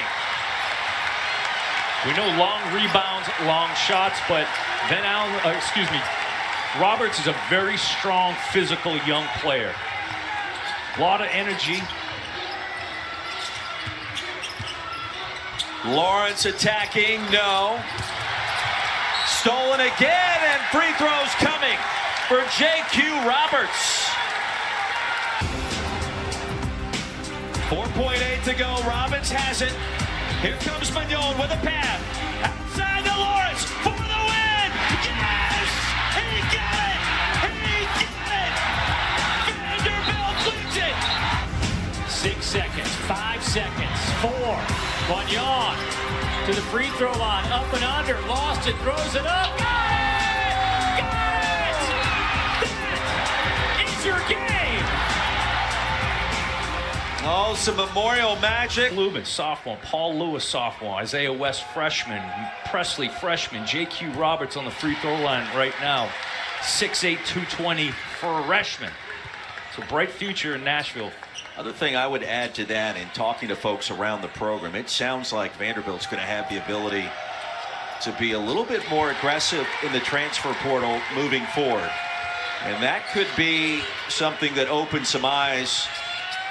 We know long rebounds, long shots, but Roberts is a very strong, physical young player. A lot of energy. Lawrence attacking, no. Stolen again, and free throws coming for J.Q. Roberts. 4.8 to go. Roberts has it. Here comes Mignon with a pass. Outside to Lawrence for the win. Yes! He got it! He got it! Vanderbilt wins it! 6 seconds, 5 seconds, 4. Mignon to the free throw line, up and under, lost it, throws it up. Got it! Got it! That is your game! Oh, some Memorial magic. Lubin, sophomore. Paul Lewis, sophomore. Isaiah West, freshman. Presley, freshman. J.Q. Roberts on the free throw line right now. 6'8", 220 freshman. So bright future in Nashville. Other thing I would add to that, in talking to folks around the program, it sounds like Vanderbilt's going to have the ability to be a little bit more aggressive in the transfer portal moving forward. And that could be something that opens some eyes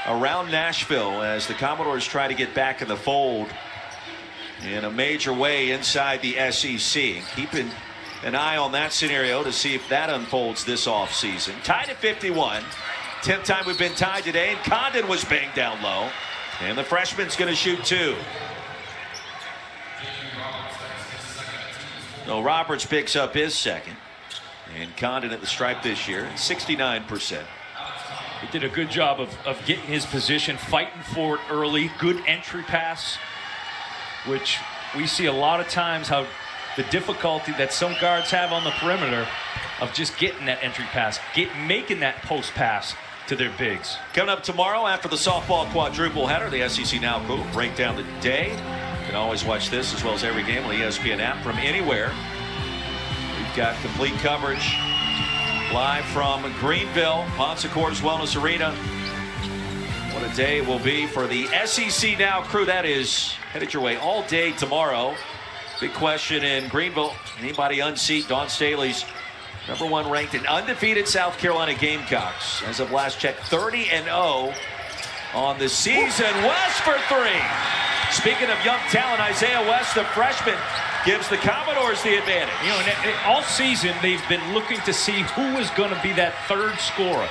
around Nashville as the Commodores try to get back in the fold in a major way inside the SEC. Keeping an eye on that scenario to see if that unfolds this offseason. Tied at 51. 10th time we've been tied today, and Condon was banged down low. And the freshman's going to shoot 2. So Roberts picks up his second. And Condon at the stripe this year, 69%. He did a good job of getting his position, fighting for it early. Good entry pass, which we see a lot of times how the difficulty that some guards have on the perimeter of just getting that entry pass, making that post pass to their bigs. Coming up tomorrow after the softball quadruple header, the SEC Now crew will break down the day. You can always watch this as well as every game on the ESPN app from anywhere. We've got complete coverage live from Greenville, Ponce Cordes Wellness Arena. What a day it will be for the SEC Now crew. That is headed your way all day tomorrow. Big question in Greenville. Anybody unseat Dawn Staley's #1 ranked and undefeated South Carolina Gamecocks? As of last check, 30-0 on the season. West for 3. Speaking of young talent, Isaiah West, the freshman, gives the Commodores the advantage. You know, and all season they've been looking to see who is going to be that third scorer.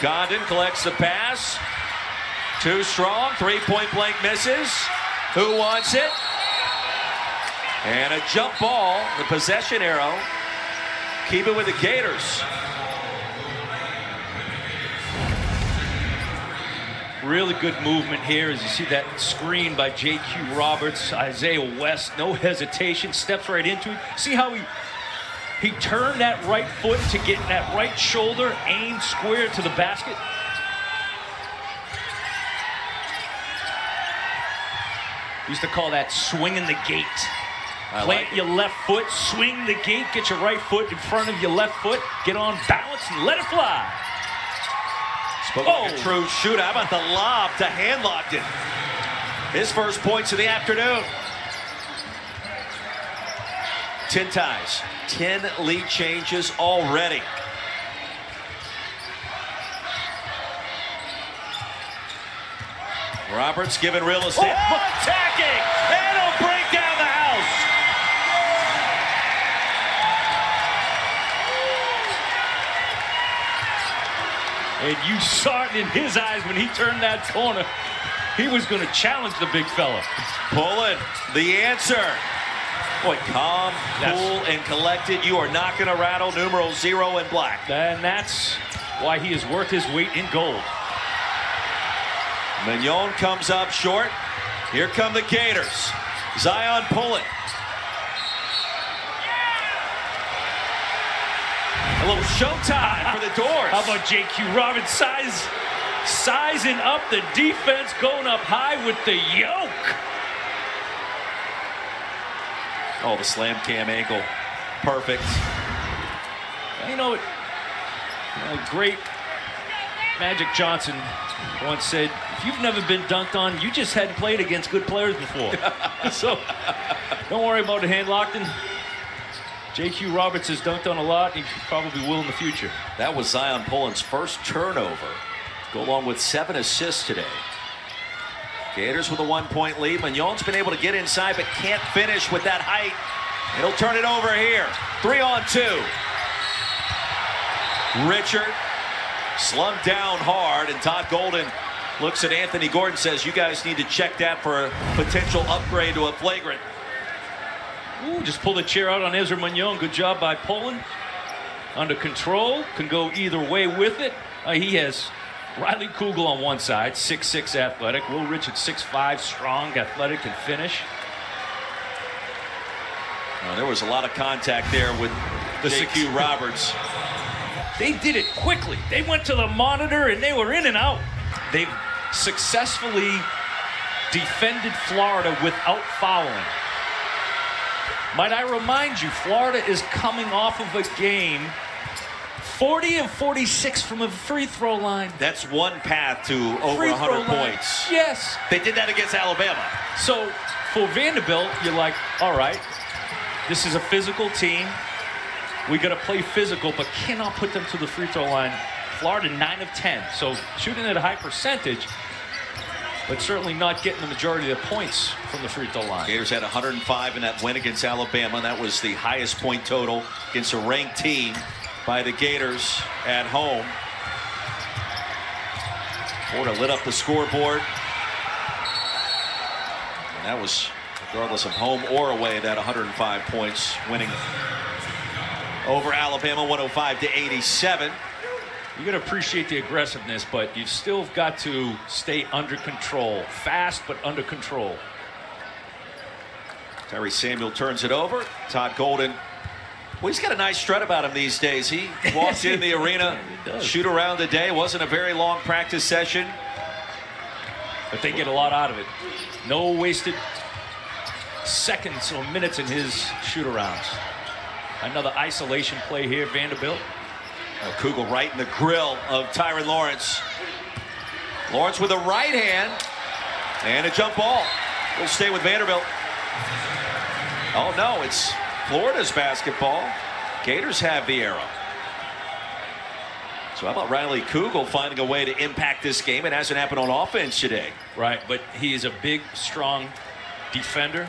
Condon collects the pass. Too strong. 3-point blank misses. Who wants it? And a jump ball. The possession arrow. Keep it with the Gators. Really good movement here as you see that screen by J.Q. Roberts. Isaiah West, no hesitation, steps right into it. See how he turned that right foot to get that right shoulder aimed square to the basket. Used to call that swinging the gate. Plant your left foot, swing the gate, get your right foot in front of your left foot, get on balance and let it fly. Like a true shooter. How about the lob to Handlockton? His first points of the afternoon. 10 ties, 10 lead changes already. Roberts given real estate. Attacking! And he'll break down the house. And you saw it in his eyes when he turned that corner. He was going to challenge the big fella. Pulling the answer. Boy, calm, cool, and collected. You are not going to rattle numeral 0 in black. And that's why he is worth his weight in gold. Mignon comes up short. Here come the Gators. Zion pulling. A little showtime for the Doors. How about J.Q. Roberts sizing up the defense, going up high with the yoke. Oh, the slam cam ankle. Perfect. You know, great Magic Johnson once said, if you've never been dunked on, you just hadn't played against good players before. So don't worry about the Handlockton. J.Q. Roberts has dunked on a lot. He probably will in the future. That was Zion Pullen's first turnover. Go along with 7 assists today. Gators with a 1-point lead. Mignon's been able to get inside but can't finish with that height. He'll turn it over here. 3-on-2. Richard slumped down hard, and Todd Golden looks at Anthony Gordon, says, you guys need to check that for a potential upgrade to a flagrant. Ooh, just pull the chair out on Ezra Mignon. Good job by Pullen. Under control. Can go either way with it. He has Riley Kugel on one side, 6'6" athletic. Will Richard, 6'5", strong, athletic, can finish. There was a lot of contact there with the J.Q. Roberts. They did it quickly. They went to the monitor and they were in and out. They've successfully defended Florida without fouling. Might I remind you, Florida is coming off of a game 40 of 46 from a free throw line. That's one path to over 100 points. Yes. They did that against Alabama. So for Vanderbilt, you're like, all right, this is a physical team. We got to play physical, but cannot put them to the free throw line Florida 9 of 10. So shooting at a high percentage, but certainly not getting the majority of the points from the free throw line. Gators had 105 in that win against Alabama. That was the highest point total against a ranked team by the Gators at home. Florida lit up the scoreboard. And that was regardless of home or away, that 105 points, winning over Alabama 105-87. You got to appreciate the aggressiveness, but you've still got to stay under control. Fast, but under control. Tyrese Samuel turns it over. Todd Golden, well, he's got a nice strut about him these days. He walks in the arena, shoot around the day. Wasn't a very long practice session, but they get a lot out of it. No wasted seconds or minutes in his shoot-arounds. Another isolation play here, Vanderbilt. Kugel right in the grill of Tyron Lawrence. Lawrence with a right hand and a jump ball. We'll stay with Vanderbilt. Oh no, it's Florida's basketball. Gators have the arrow. So how about Riley Kugel finding a way to impact this game? It hasn't happened on offense today. Right, but he is a big, strong defender.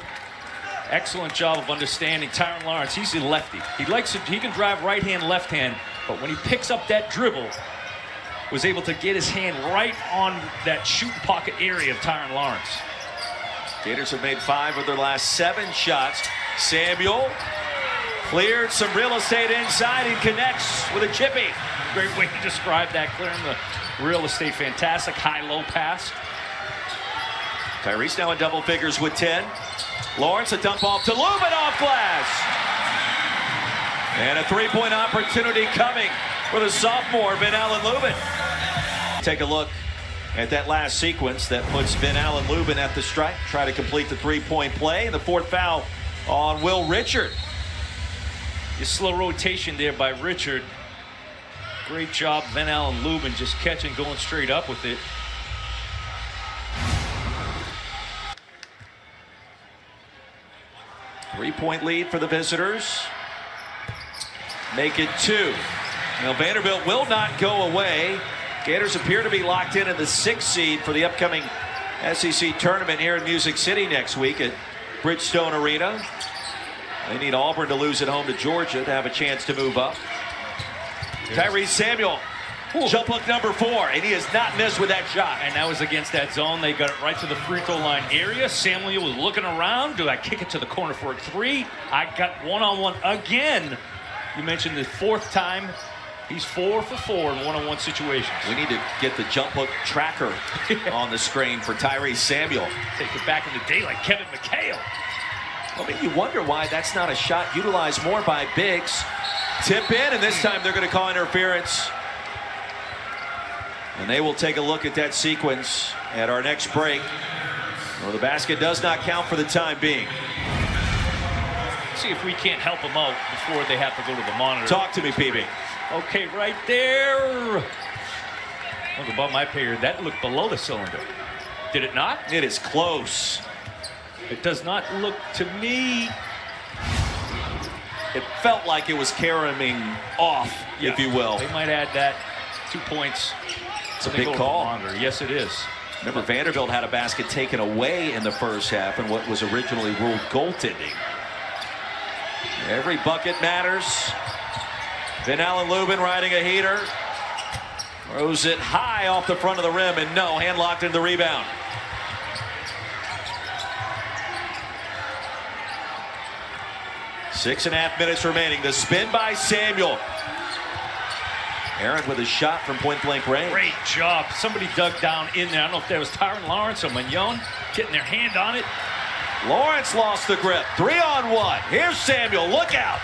Excellent job of understanding Tyron Lawrence. He's a lefty. He can drive right hand, left hand, but when he picks up that dribble, was able to get his hand right on that shoot pocket area of Tyron Lawrence. Gators have made 5 of their last 7 shots. Samuel cleared some real estate inside and connects with a chippy. Great way to describe that, clearing the real estate. Fantastic high-low pass. Tyrese now in double figures with 10. Lawrence, a dump off to Lubin off glass. And a three-point opportunity coming for the sophomore, Vin Allen Lubin. Take a look at that last sequence that puts Vin Allen Lubin at the stripe. Try to complete the three-point play. And the 4th foul on Will Richard. Your slow rotation there by Richard. Great job, Vin Allen Lubin just catching, going straight up with it. Three-point lead for the visitors. Make it 2. Now Vanderbilt will not go away. Gators appear to be locked in the 6th seed for the upcoming SEC tournament here in Music City next week at Bridgestone Arena. They need Auburn to lose at home to Georgia to have a chance to move up. Tyrese Samuel, jump hook number 4, and he has not missed with that shot. And that was against that zone. They got it right to the free throw line area. Samuel was looking around. Do I kick it to the corner for a 3? I got one-on-one again. You mentioned the 4th time. He's 4 for 4 in one-on-one situations. We need to get the jump hook tracker on the screen for Tyrese Samuel. Take it back in the day like Kevin McHale. I mean, you wonder why that's not a shot utilized more by bigs. Tip in, and this time they're going to call interference. And they will take a look at that sequence at our next break. Well, the basket does not count for the time being. See if we can't help them out before they have to go to the monitor. Talk to me, PB. Okay, right there. Look above my pay here. That looked below the cylinder. Did it not? It is close. It does not look to me. It felt like it was caroming off, if you will. They might add that 2 points. It's a big call. Yes, it is. Remember, Vanderbilt had a basket taken away in the first half in what was originally ruled goaltending. Every bucket matters. Vin Allen Lubin riding a heater. Throws it high off the front of the rim, and no, hand locked in the rebound. 6.5 minutes remaining. The spin by Samuel. Aaron with a shot from point-blank range. Great job. Somebody dug down in there. I don't know if that was Tyron Lawrence or Mignon getting their hand on it. Lawrence lost the grip. 3-on-1. Here's Samuel. Look out.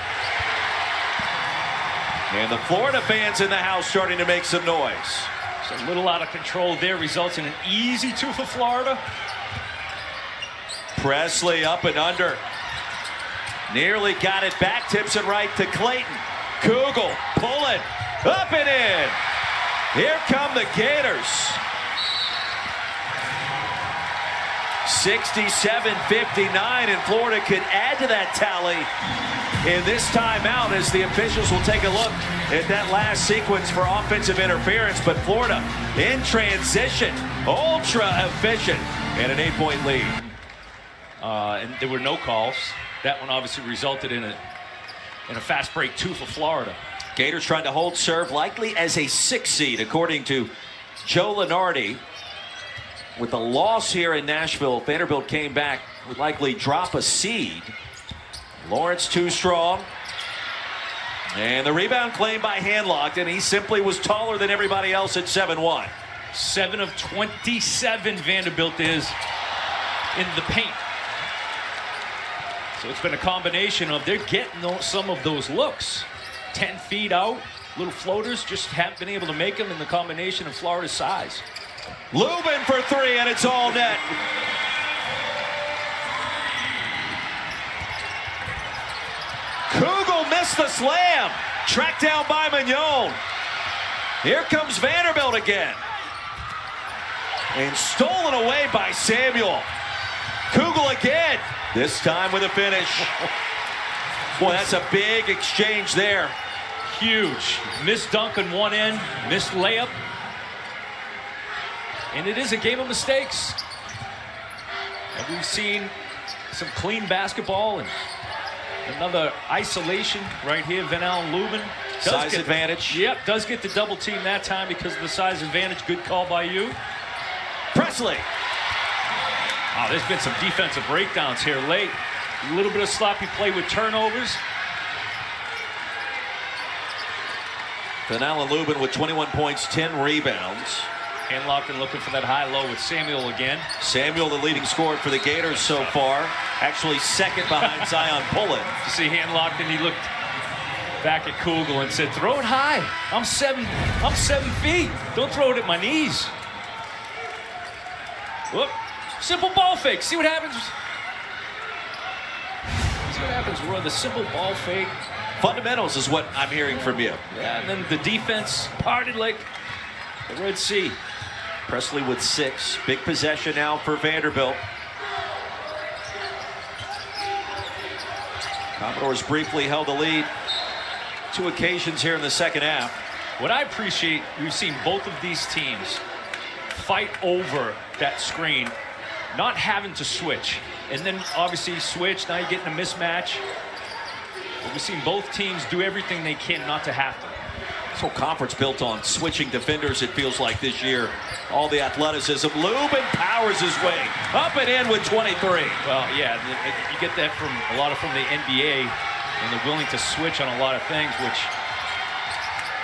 And the Florida fans in the house starting to make some noise. It's a little out of control there. Results in an easy 2 for Florida. Presley up and under. Nearly got it back. Tips it right to Clayton. Kugel pulling. Up and in. Here come the Gators. 67-59, and Florida could add to that tally in this timeout as the officials will take a look at that last sequence for offensive interference. But Florida in transition, ultra efficient, and an 8-point lead. And there were no calls. That one obviously resulted in a fast break 2 for Florida. Gators trying to hold serve, likely as a 6 seed, according to Joe Lunardi. With the loss here in Nashville, Vanderbilt came back, would likely drop a seed. Lawrence too strong. And the rebound claimed by Handlocked, and he simply was taller than everybody else at 7-1. 7 of 27 Vanderbilt is in the paint. So it's been a combination of they're getting some of those looks. 10 feet out, little floaters, just haven't been able to make them in the combination of Florida's size. Lubin for 3, and it's all net. Kugel missed the slam. Tracked down by Mignon. Here comes Vanderbilt again. And stolen away by Samuel. Kugel again. This time with a finish. Boy, that's a big exchange there. Huge. Missed dunk on one end, missed layup. And it is a game of mistakes. And we've seen some clean basketball and another isolation right here. Van Allen Lubin. Size advantage. Yep, does get the double team that time because of the size advantage. Good call by you. Presley. Oh, there's been some defensive breakdowns here late. A little bit of sloppy play with turnovers. Van Allen Lubin with 21 points, 10 rebounds. Handlocked and looking for that high-low with Samuel again. Samuel, the leading scorer for the Gators so far. Actually second behind Zion Pullen. You see Handlocked, and he looked back at Kugel and said, throw it high. I'm 7 feet. Don't throw it at my knees. Whoop. Simple ball fake. See what happens? See what happens, Roy? The simple ball fake. Fundamentals is what I'm hearing from you. Yeah, and then the defense parted like the Red Sea. Presley with 6. Big possession now for Vanderbilt. Commodores briefly held the lead 2 occasions here in the second half. What I appreciate, we've seen both of these teams fight over that screen, not having to switch. And then obviously switch, now you're getting a mismatch. But we've seen both teams do everything they can not to have to. This whole conference built on switching defenders, it feels like this year. All the athleticism. Lubin powers his way up and in with 23. Well, yeah, you get that from the NBA, and they're willing to switch on a lot of things, which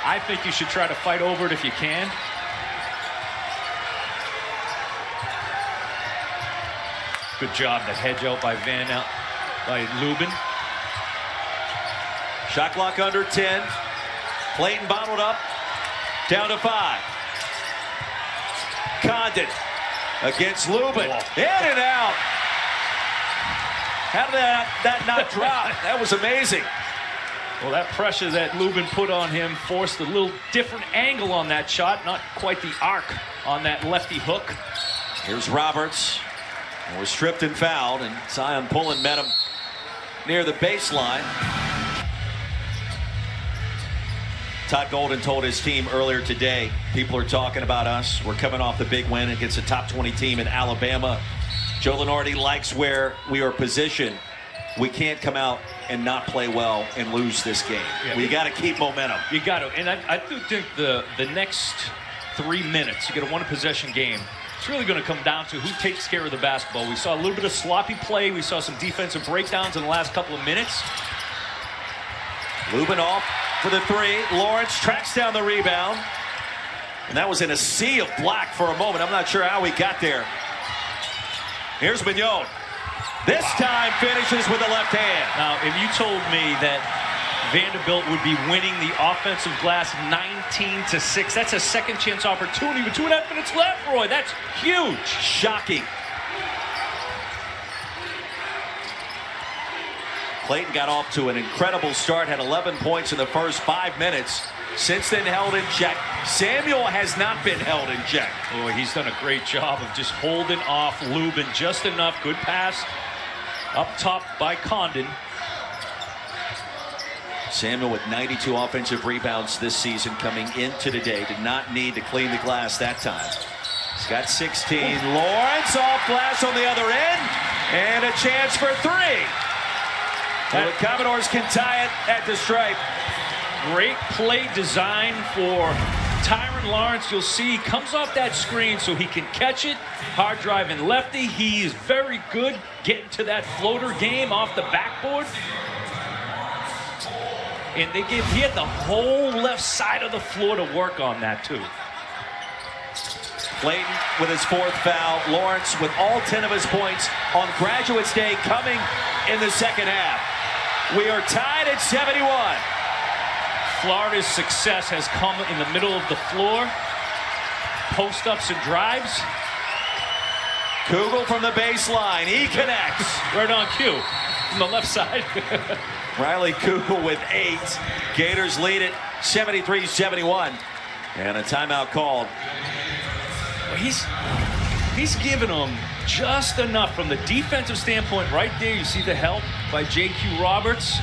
I think you should try to fight over it if you can. Good job, the hedge out by Lubin. Shot clock under 10. Clayton bottled up, down to 5. Condon against Lubin. In and out. How did that not drop? That was amazing. Well, that pressure that Lubin put on him forced a little different angle on that shot. Not quite the arc on that lefty hook. Here's Roberts. And was stripped and fouled, and Zion Pullen met him near the baseline. Todd Golden told his team earlier today, people are talking about us. We're coming off the big win against a top 20 team in Alabama. Joe Lunardi likes where we are positioned. We can't come out and not play well and lose this game. Yeah. We got to keep momentum. You got to. And I do think the next 3 minutes, you get a one-possession game, it's really going to come down to who takes care of the basketball. We saw a little bit of sloppy play. We saw some defensive breakdowns in the last couple of minutes. Lubin off for the 3. Lawrence tracks down the rebound. And that was in a sea of black for a moment. I'm not sure how he got there. Here's Mignon. This time finishes with the left hand. Now, if you told me that Vanderbilt would be winning the offensive glass 19-6, that's a second chance opportunity with 2.5 minutes left, Roy. That's huge. Shocking. Clayton got off to an incredible start, had 11 points in the first 5 minutes. since then held in check. Samuel has not been held in check. Boy, he's done a great job of just holding off Lubin just enough. Good pass up top by Condon. Samuel with 92 offensive rebounds this season coming into today. Did not need to clean the glass that time. He's got 16. Lawrence off glass on the other end. And a chance for three. And the Commodores can tie it at the stripe. Great play design for Tyron Lawrence. You'll see he comes off that screen so he can catch it. Hard driving lefty. He is very good getting to that floater game off the backboard. And he had the whole left side of the floor to work on that too. Clayton with his fourth foul. Lawrence with all 10 of his points on Graduates Day coming in the second half. We are tied at 71. Florida's success has come in the middle of the floor. Post-ups and drives. Kugel from the baseline. He connects. Right on cue from the left side. Riley Kugel with 8. Gators lead it 73-71. And a timeout called. He's given them just enough from the defensive standpoint. Right there, you see the help by J.Q. Roberts.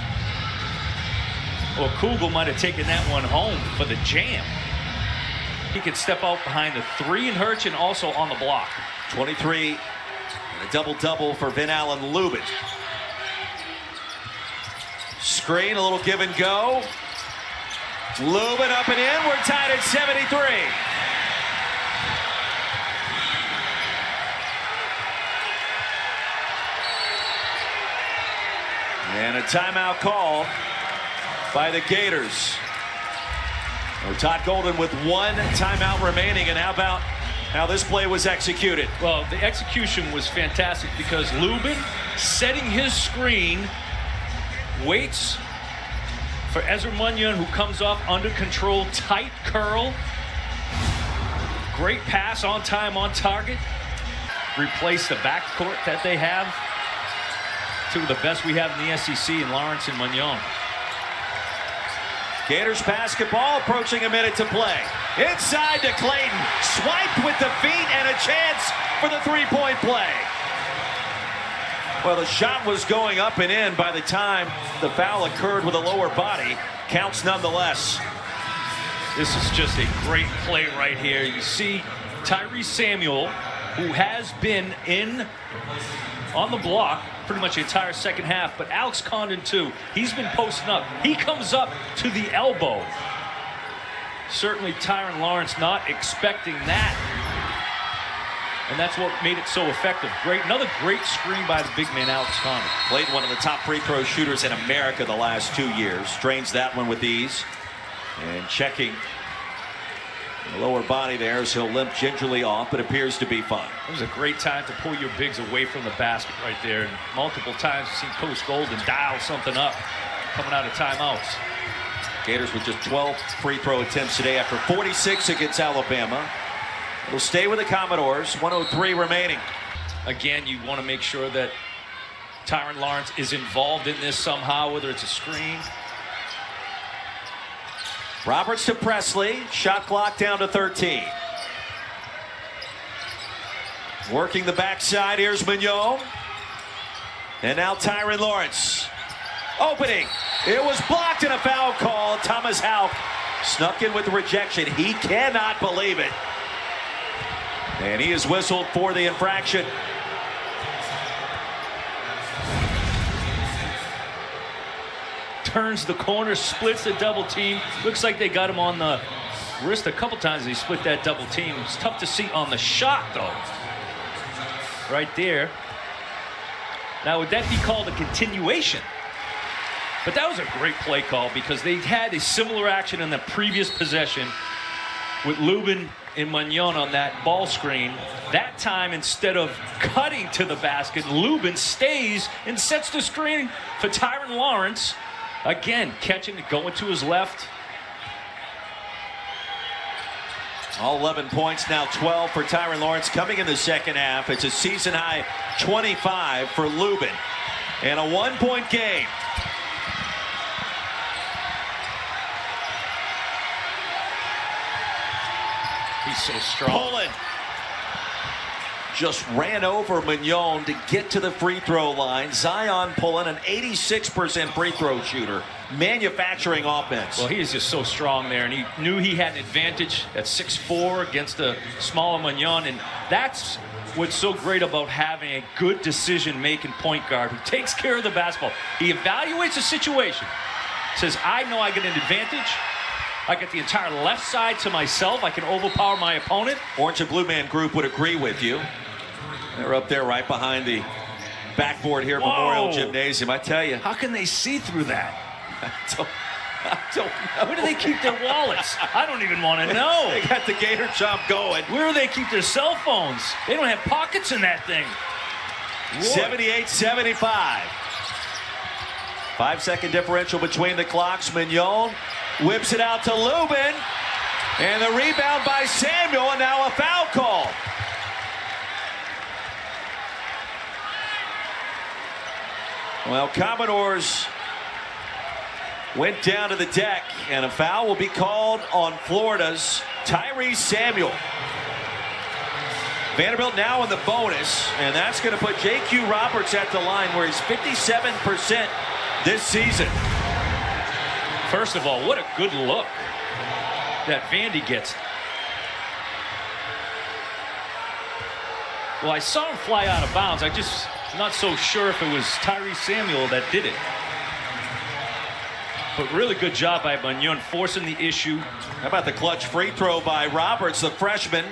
Or Kugel might have taken that one home for the jam. He could step out behind the three and Hurch and also on the block. 23 and a double-double for Vin Allen Lubin. Screen, a little give and go. Lubin up and in. We're tied at 73. And a timeout call by the Gators. Todd Golden with one timeout remaining. And how about how this play was executed? Well, the execution was fantastic because Lubin setting his screen, waits for Ezra Munyon, who comes off under control, tight curl. Great pass on time, on target. Replace the backcourt that they have. Two of the best we have in the SEC in Lawrence and Munyon. Gators basketball approaching a minute to play. Inside to Clayton. Swiped with the feet and a chance for the three-point play. Well, the shot was going up and in by the time the foul occurred with a lower body. Counts nonetheless. This is just a great play right here. You see Tyrese Samuel, who has been on the block pretty much the entire second half, but Alex Condon too. He's been posting up. He comes up to the elbow. Certainly Tyron Lawrence not expecting that. And that's what made it so effective. Another great screen by the big man, Alex Condon. Played one of the top free throw shooters in America the last 2 years. Drains that one with ease. And checking the lower body there as he'll limp gingerly off, but appears to be fine. It was a great time to pull your bigs away from the basket right there. And multiple times you've seen Coach Golden dial something up coming out of timeouts. Gators with just 12 free throw attempts today after 46 against Alabama. Will stay with the Commodores. 1:03 remaining. Again, you want to make sure that Tyron Lawrence is involved in this somehow, whether it's a screen. Roberts to Presley. Shot clock down to 13. Working the backside. Here's Mignon. And now Tyron Lawrence. Opening. It was blocked and a foul call. Thomas Houck snuck in with the rejection. He cannot believe it. And he is whistled for the infraction. Turns the corner, splits the double team. Looks like they got him on the wrist a couple times. They split that double team. It's tough to see on the shot, though. Right there. Now, would that be called a continuation? But that was a great play call because they had a similar action in the previous possession with Lubin and Munyon on that ball screen. That time, instead of cutting to the basket, Lubin stays and sets the screen for Tyron Lawrence. Again, catching it, going to his left. All 11 points, now 12 for Tyron Lawrence coming in the second half. It's a season-high 25 for Lubin. And a one-point game. He's so strong. Pullen just ran over Mignon to get to the free throw line. Zion Pullen, an 86% free throw shooter, manufacturing offense. Well, he is just so strong there, and he knew he had an advantage at 6'4" against a smaller Mignon, and that's what's so great about having a good decision-making point guard who takes care of the basketball. He evaluates the situation, says, I know I get an advantage. I get the entire left side to myself. I can overpower my opponent. Orange and Blue Man Group would agree with you. They're up there right behind the backboard here at Memorial Gymnasium. I tell you. How can they see through that? I don't know. Where do they keep their wallets? I don't even want to know. They got the gator chomp going. Where do they keep their cell phones? They don't have pockets in that thing. 78-75. 5-second differential between the clocks. Mignon whips it out to Lubin. And the rebound by Samuel, and now a foul call. Well, Commodores went down to the deck, and a foul will be called on Florida's Tyrese Samuel. Vanderbilt now in the bonus, and that's going to put J.Q. Roberts at the line where he's 57% this season. First of all, what a good look that Vandy gets. Well, I saw him fly out of bounds. I'm not so sure if it was Tyrese Samuel that did it. But really good job by Mignon forcing the issue. How about the clutch free throw by Roberts, the freshman?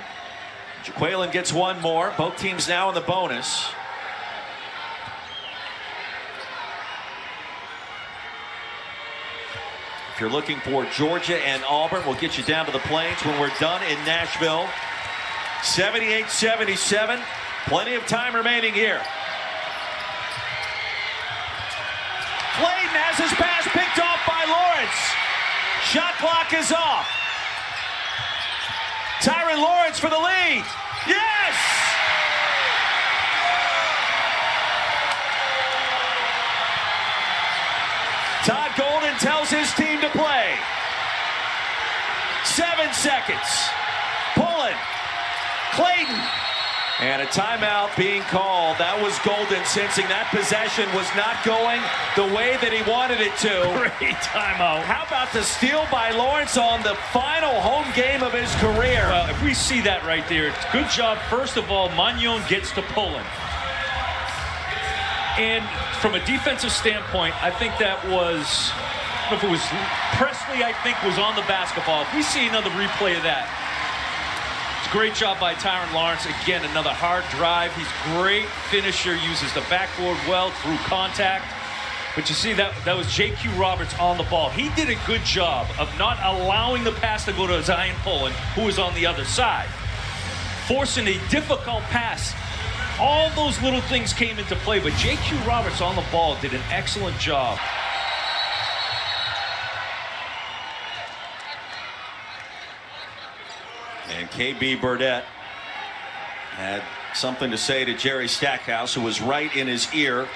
Jaquelin gets one more. Both teams now in the bonus. If you're looking for Georgia and Auburn, we'll get you down to the Plains when we're done in Nashville. 78-77. Plenty of time remaining here. Clayton has his pass picked off by Lawrence. Shot clock is off. Tyron Lawrence for the lead. Yes! Todd Golden tells his team to play. 7 seconds. Pullen. Clayton. And a timeout being called. That was Golden sensing that possession was not going the way that he wanted it to. Great timeout. How about the steal by Lawrence on the final home game of his career? Well, if we see that right there, it's good job. First of all, Mignon gets to Pullen. And from a defensive standpoint, I think that was, I don't know if it was Presley, I think, was on the basketball. If we see another replay of that, great job by Tyron Lawrence. Again, another hard drive. He's great finisher, uses the backboard well through contact. But you see that was J.Q. Roberts on the ball. He did a good job of not allowing the pass to go to Zion Pullen, who was on the other side. Forcing a difficult pass. All those little things came into play, but J.Q. Roberts on the ball did an excellent job. And KB Burdett had something to say to Jerry Stackhouse, who was right in his ear.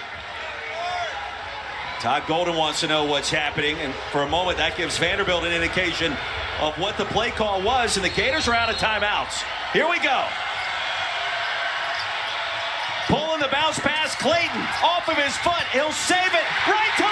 Todd Golden wants to know what's happening, and for a moment that gives Vanderbilt an indication of what the play call was, and the Gators are out of timeouts. Here we go. Pulling the bounce pass, Clayton off of his foot. He'll save it right to